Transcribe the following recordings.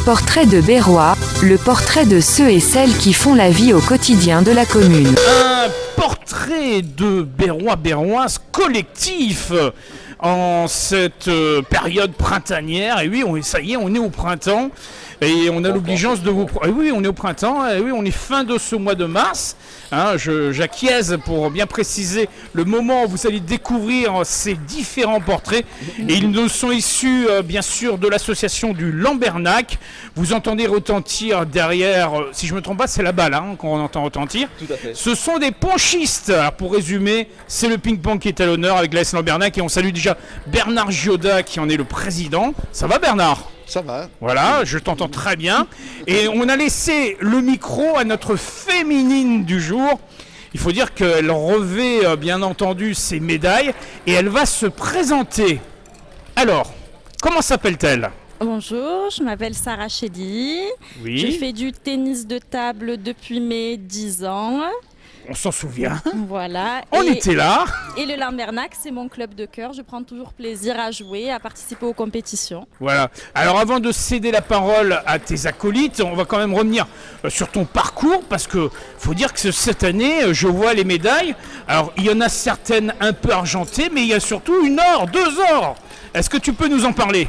Portrait de Berrois, le portrait de ceux et celles qui font la vie au quotidien de la commune. Un portrait de Berrois-Berroises collectif en cette période printanière. Et oui, ça y est, on est au printemps. Et on a l'obligeance de vous... oui, on est au printemps, et oui, on est fin de ce mois de mars. Hein, j'acquiesce pour bien préciser le moment où vous allez découvrir ces différents portraits. Et ils nous sont issus, bien sûr, de l'association du Lambernac. Vous entendez retentir derrière, si je ne me trompe pas, c'est la balle hein, qu'on entend retentir. Tout à fait. Ce sont des ponchistes. Alors, pour résumer, c'est le ping-pong qui est à l'honneur avec l'AS Lambernac. Et on salue déjà Bernard Gioda qui en est le président. Ça va Bernard ? Ça va. Voilà, je t'entends très bien. Et on a laissé le micro à notre féminine du jour. Il faut dire qu'elle revêt bien entendu ses médailles et elle va se présenter. Alors, comment s'appelle-t-elle ? Bonjour, je m'appelle Sarah Chedi. Oui. Je fais du tennis de table depuis mes 10 ans. On s'en souvient. Voilà. On était là. Et le Lambernac, c'est mon club de cœur. Je prends toujours plaisir à jouer, à participer aux compétitions. Voilà. Alors avant de céder la parole à tes acolytes, on va quand même revenir sur ton parcours parce que faut dire que cette année, je vois les médailles. Alors il y en a certaines un peu argentées, mais il y a surtout une or, 2 ors. Est-ce que tu peux nous en parler ?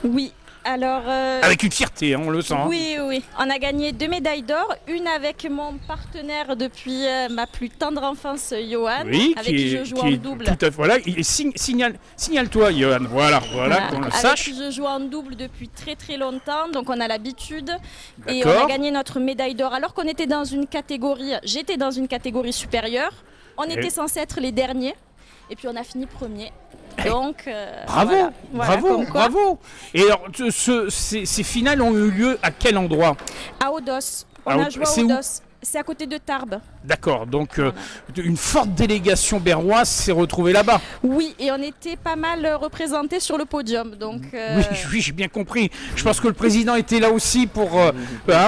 Oui. Alors, avec une fierté, hein, on le sent. Oui, oui. On a gagné 2 médailles d'or, une avec mon partenaire depuis ma plus tendre enfance, Johan, oui, avec qui je joue en double. Tout à fait. Voilà, signale-toi, Johan. Voilà, qu'on le sache. Avec qui je joue en double depuis très très longtemps, donc on a l'habitude. Et on a gagné notre médaille d'or alors qu'on était dans une catégorie. J'étais dans une catégorie supérieure. On était censés être les derniers, et puis on a fini premier. Donc, bravo, voilà, bravo. Et alors, ces finales ont eu lieu à quel endroit ? À Odos. On a joué à Odos. C'est à côté de Tarbes. D'accord, donc une forte délégation berroise s'est retrouvée là-bas. Oui, et on était pas mal représentés sur le podium. Donc, Oui, j'ai bien compris. Je pense que le président était là aussi pour...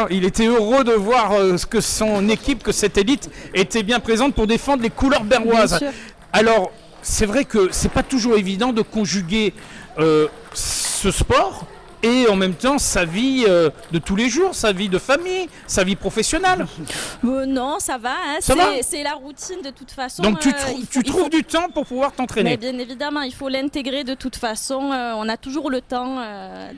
il était heureux de voir que son équipe, que cette élite était bien présente pour défendre les couleurs berroises. Bien sûr. Alors... c'est vrai que c'est pas toujours évident de conjuguer ce sport et en même temps sa vie de tous les jours, sa vie de famille, sa vie professionnelle. Non, ça va. Hein, c'est la routine de toute façon. Donc tu trouves du temps pour pouvoir t'entraîner. Mais bien évidemment, il faut l'intégrer de toute façon. On a toujours le temps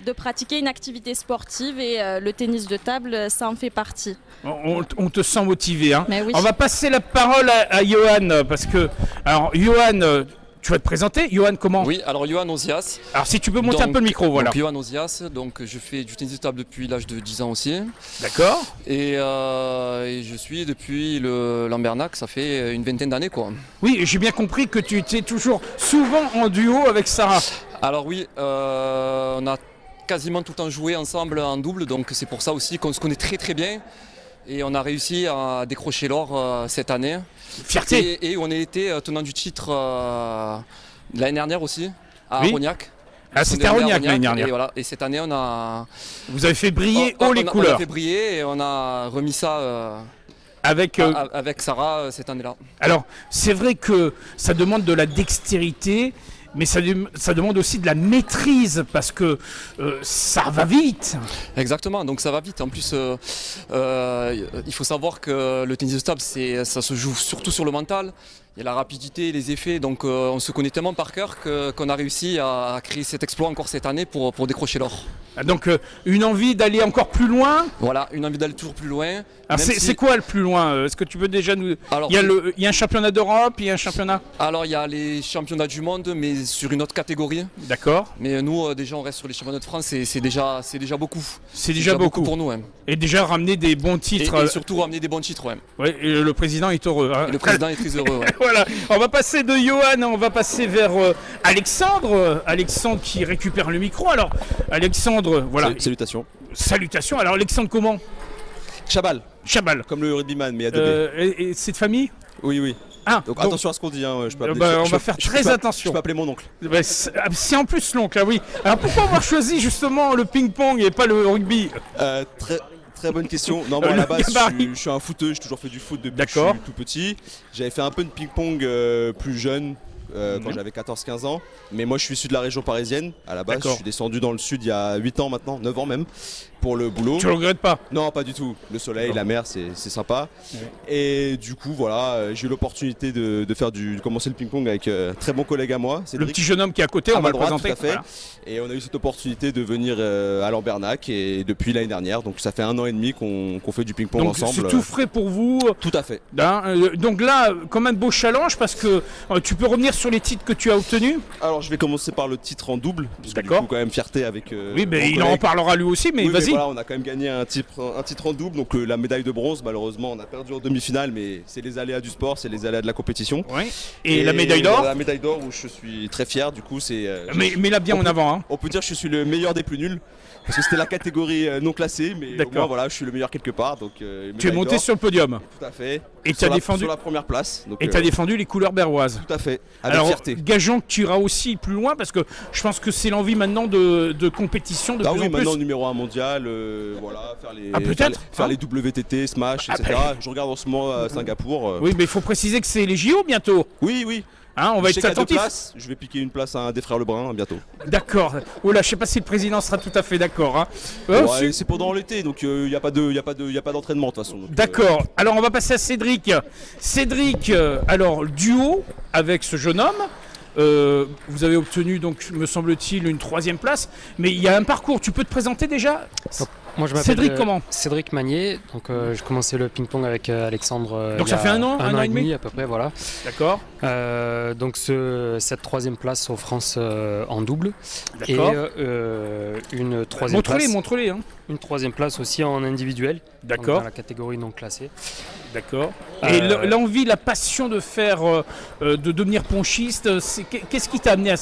de pratiquer une activité sportive et le tennis de table, ça en fait partie. On te sent motivé. Hein. Oui. On va passer la parole à Johan parce que, alors Johan, tu vas te présenter. Johan, comment ? Oui, alors Johan Ozias. Alors si tu peux monter un peu le micro, voilà. Donc Johan Ozias, donc je fais du tennis de table depuis l'âge de 10 ans aussi. D'accord. Et je suis depuis le Lambernac, ça fait une vingtaine d'années quoi. Oui, j'ai bien compris que tu étais toujours souvent en duo avec Sarah. Alors oui, on a quasiment tout le temps joué ensemble en double, donc c'est pour ça aussi qu'on se connaît très très bien. Et on a réussi à décrocher l'or cette année. Fierté. Et on a été tenant du titre l'année dernière aussi, à Arognac. Ah, c'était à Arognac l'année dernière. Et, voilà. Et cette année, on a... Vous avez fait briller haut les couleurs. On a fait briller et on a remis ça... avec Sarah cette année-là. Alors, c'est vrai que ça demande de la dextérité, mais ça demande aussi de la maîtrise parce que ça va vite. Exactement, donc ça va vite. En plus, il faut savoir que le tennis de table, ça se joue surtout sur le mental. Il y a la rapidité, les effets, donc on se connaît tellement par cœur qu'on a réussi à créer cet exploit encore cette année pour décrocher l'or. Donc une envie d'aller encore plus loin ? Voilà, une envie d'aller toujours plus loin. C'est quoi le plus loin ? Est-ce que tu peux déjà nous... Alors, il y a un championnat d'Europe, il y a un championnat... Alors il y a les championnats du monde, mais sur une autre catégorie. D'accord. Mais nous, déjà, on reste sur les championnats de France et c'est déjà beaucoup. C'est déjà beaucoup pour nous. Ouais. Et déjà ramener des bons titres. Et surtout ramener des bons titres, ouais. Ouais, et le président est heureux. Hein. Et le président est très heureux, ouais. Voilà, on va passer de Johan, on va passer vers Alexandre. Alexandre qui récupère le micro. Alors, Alexandre, voilà. Salutations. Salutations. Alors, Alexandre, comment ? Chabal. Chabal. Comme le rugbyman, mais il y a 2 B. Et c'est de famille ? Oui. Ah, donc attention à ce qu'on dit, hein. On va faire très attention. Je peux appeler mon oncle. C'est en plus l'oncle, ah oui. Alors pourquoi avoir choisi justement le ping-pong et pas le rugby ? Très bonne question. Non, à la base, je suis un footeux, j'ai toujours fait du foot depuis que je suis tout petit. J'avais fait un peu de ping-pong plus jeune, quand j'avais 14-15 ans. Mais moi je suis issu de la région parisienne à la base. Je suis descendu dans le sud il y a 8 ans maintenant, 9 ans même, pour le boulot. Tu le regrettes pas? Non, pas du tout. Le soleil, la mer, c'est sympa. Et du coup, voilà, j'ai eu l'opportunité de commencer le ping-pong avec un très bon collègue à moi. Le petit jeune homme qui est à côté, on va le présenter. Tout à fait. Voilà. Et on a eu cette opportunité de venir à Lambernac et depuis l'année dernière. Donc ça fait 1 an et demi qu'on fait du ping-pong ensemble. C'est tout frais pour vous. Tout à fait. Donc là, comme un beau challenge, parce que tu peux revenir sur les titres que tu as obtenus. Alors je vais commencer par le titre en double. D'accord. Du coup, quand même fierté avec. Oui, mais il en parlera lui aussi, mais vas-y. Voilà, on a quand même gagné un titre en double. Donc la médaille de bronze, malheureusement, on a perdu en demi-finale, mais c'est les aléas du sport, c'est les aléas de la compétition. Oui. Et la médaille d'or. La médaille d'or où je suis très fier. Du coup, c'est. Mais là bien en avant. Hein. On peut dire que je suis le meilleur des plus nuls. Parce que c'était la catégorie non classée, mais au moins voilà, je suis le meilleur quelque part. Donc, tu es monté sur le podium. Tout à fait. Et tu as défendu sur la première place. Donc, et tu as défendu les couleurs berroises. Tout à fait. Avec fierté. Gageons que tu iras aussi plus loin parce que je pense que c'est l'envie maintenant de compétition de plus en plus. Maintenant numéro 1 mondial, voilà, faire les WTT, Smash, etc. Je regarde en ce moment à Singapour. Oui, mais il faut préciser que c'est les JO bientôt. Oui. Hein, on va être attentif. Je vais piquer une place à un des frères Lebrun bientôt. D'accord. Oh là, je sais pas si le président sera tout à fait d'accord. Hein. C'est pendant l'été, donc il n'y a pas d'entraînement de toute façon. D'accord. Alors on va passer à Cédric. Cédric, alors duo avec ce jeune homme. Vous avez obtenu donc, me semble-t-il, une 3e place. Mais il y a un parcours. Tu peux te présenter déjà? Moi je m'appelle Cédric comment? Cédric Magnier, donc je commençais le ping-pong avec Alexandre. Donc ça fait un an et demi à peu près, voilà. D'accord. Donc cette 3e place aux France en double. D'accord. Et une 3e place. Montre-les. Hein. Une 3e place aussi en individuel. D'accord. Dans la catégorie non classée. D'accord. Et l'envie, la passion de faire, de devenir ponchiste, qu'est-ce qui t'a amené à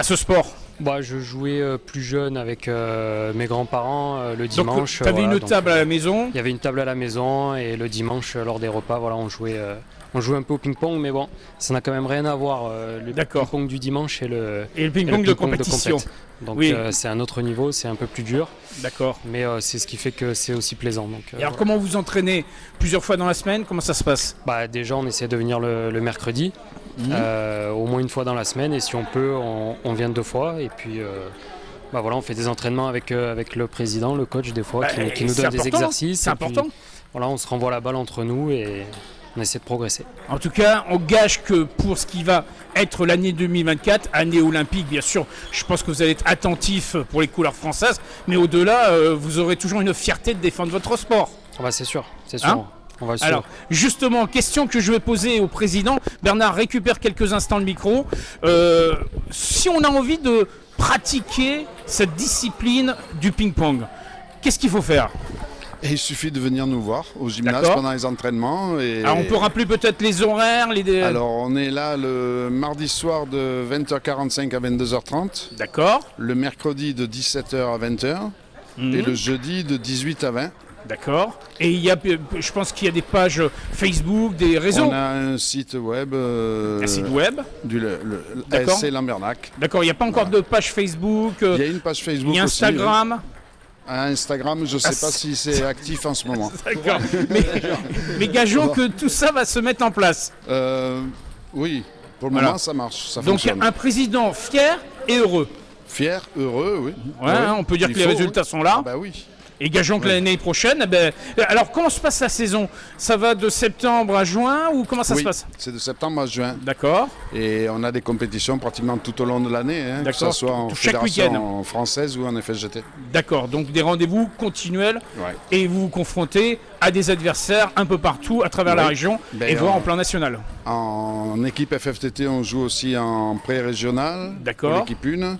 ce sport? Je jouais plus jeune avec mes grands-parents le dimanche. Donc, tu avais une table à la maison? Il y avait une table à la maison et le dimanche, lors des repas, voilà, on jouait un peu au ping-pong, mais bon, ça n'a quand même rien à voir, le ping-pong du dimanche et le ping-pong de compétition. Donc c'est un autre niveau, c'est un peu plus dur. D'accord. Mais c'est ce qui fait que c'est aussi plaisant. Donc, et alors comment vous entraînez? Plusieurs fois dans la semaine? Comment ça se passe? Déjà on essaie de venir le mercredi. Au moins une fois dans la semaine, et si on peut on vient 2 fois, et puis voilà, on fait des entraînements avec le président, le coach des fois qui nous donne des exercices. C'est important. Puis, voilà, on se renvoie la balle entre nous et on essaie de progresser. En tout cas, on gage que pour ce qui va être l'année 2024, année olympique bien sûr, je pense que vous allez être attentif pour les couleurs françaises, mais au-delà, vous aurez toujours une fierté de défendre votre sport. C'est sûr. Hein? Alors, justement, question que je vais poser au président. Bernard, récupère quelques instants le micro. Si on a envie de pratiquer cette discipline du ping-pong, qu'est-ce qu'il faut faire? Il suffit de venir nous voir au gymnase pendant les entraînements. Alors, on peut rappeler peut-être les horaires Alors, on est là le mardi soir de 20h45 à 22h30. D'accord. Le mercredi de 17h à 20h. Et le jeudi de 18 à 20. D'accord. Et je pense qu'il y a des pages Facebook, des réseaux. On a un site web. Un site web. ASC Lambernac. D'accord. Il n'y a pas encore de page Facebook. Il y a une page Facebook. Il y a Instagram. Aussi, Instagram, je ne sais pas si c'est actif en ce moment. D'accord. Mais gageons que tout ça va se mettre en place. Oui. Pour le moment, ça marche. Ça Donc fonctionne. Un président fier et heureux. Fier, heureux, oui. Ouais, on peut dire que les résultats sont là. Oui. Et gageons que l'année prochaine, alors comment se passe la saison? Ça va de septembre à juin ou comment ça se passe? C'est de septembre à juin. D'accord. Et on a des compétitions pratiquement tout au long de l'année, que ce soit en fédération française ou en FSGT. D'accord, donc des rendez-vous continuels et vous vous confrontez à des adversaires un peu partout à travers la région et voire en plan national. En équipe FFTT, on joue aussi en pré-régional, pour l'équipe 1,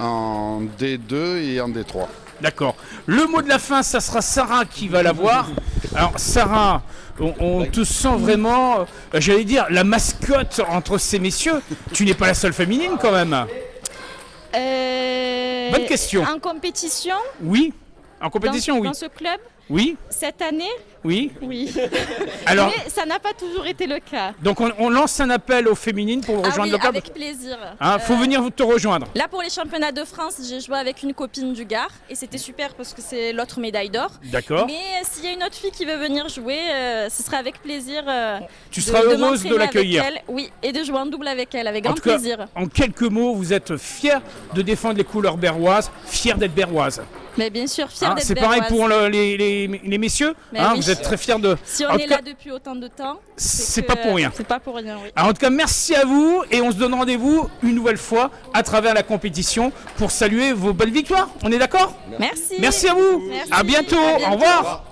en D2 et en D3. D'accord. Le mot de la fin, ça sera Sarah qui va l'avoir. Alors Sarah, on te sent vraiment, j'allais dire, la mascotte entre ces messieurs. Tu n'es pas la seule féminine quand même. Bonne question. En compétition? Oui. En compétition, oui. Dans ce club? Oui. Cette année, oui. Oui. Alors, mais ça n'a pas toujours été le cas. Donc on lance un appel aux féminines pour rejoindre le club. Avec plaisir. Faut venir te rejoindre. Là pour les championnats de France, j'ai joué avec une copine du Gard et c'était super parce que c'est l'autre médaille d'or. D'accord. Mais s'il y a une autre fille qui veut venir jouer, ce sera avec plaisir. Tu seras heureuse de l'accueillir. Oui, et de jouer en double avec elle, avec grand plaisir. En quelques mots, vous êtes fière de défendre les couleurs berroises, fière d'être berroise. Mais bien sûr, fière d'être c'est pareil pour les messieurs. Oui. Vous êtes très fiers de. Si on est là depuis autant de temps, c'est pas pour rien. C'est pas pour rien, oui. Alors, en tout cas, merci à vous et on se donne rendez-vous une nouvelle fois à travers la compétition pour saluer vos belles victoires. On est d'accord ? Merci. Merci à vous. Merci. À bientôt. Au revoir.